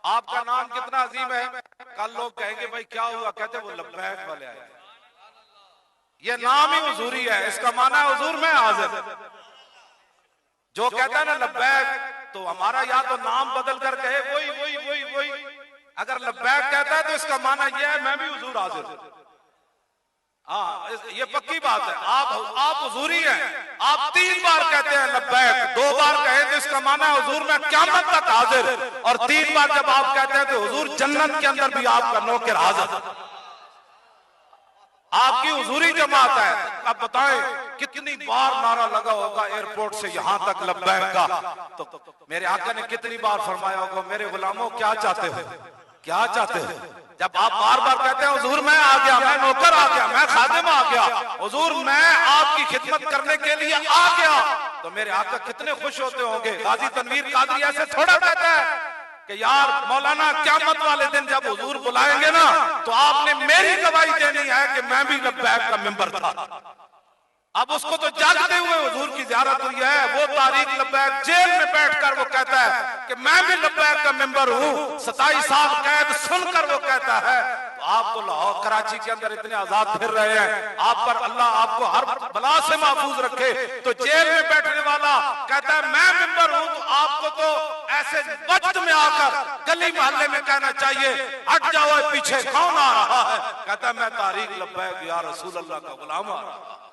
आपका नाम कितना अजीम है। कल लोग कहेंगे भाई क्या हुआ, कहते वो लब्बैक वाले आए। ये नाम ही हुजूरी है, इसका माना है हुजूर में हाजिर। जो कहता है ना लब्बैक, तो हमारा या तो नाम बदल कर कहे वही वही वही वही। अगर लब्बैक कहता है तो इसका माना यह है मैं भी हुजूर हाजिर। हाँ, ये पक्की बात है। आप हुजूरी हैं। आप 3 बार कहते हैं लब्बैक, 2 बार कहे तो इसका माना है हुजूर में क़यामत तक हाजिर, और 3 बार जब आप कहते हैं तो हुजूर जन्नत के अंदर भी आपका नौकर हाजिर। आपकी हुजूरी जमात है। अब बताएं कितनी बार नारा लगा होगा एयरपोर्ट से यहां तक लब्बैक का। तो मेरे आका ने कितनी बार फरमाया होगा मेरे गुलामों क्या चाहते हो, क्या चाहते हो। जब आप बार बार कहते हैं हुजूर मैं आ गया, मैं नौकर आ गया, मैं खादिम आ गया, हुजूर मैं आपकी खिदमत करने के लिए आ गया, तो मेरे आका कितने खुश होते होंगे। गाजी तनवीर कादरी ऐसे थोड़ा कहता है कि यार मौलाना क़यामत वाले दिन जब हुजूर बुलाएंगे ना तो आपने मेरी गवाही देनी है कि मैं भी लब्बैक का मेंबर था। अब उसको तो जागते हुए हुजूर की ज़ियारत हुई है। वो तारीख लब्बैक जेल में बैठकर वो कहता है कि मैं भी लब्बैक का मेंबर हूँ। 27 साल कैद सुनकर वो कहता है। तो आप तो लाहौर कराची के अंदर इतने आजाद फिर रहे हैं, आप पर अल्लाह आपको हर बला से महफूज रखे। तो जेल में बैठने वाला कहता है मैं मेंबर हूँ, तो आपको तो ऐसे वक्त में आकर गली मोहल्ले में कहना चाहिए हट जाओ पीछे कौन आ रहा है। कहता है मैं तारीख लब्बैक या रसूल अल्लाह का गुलाम आ रहा।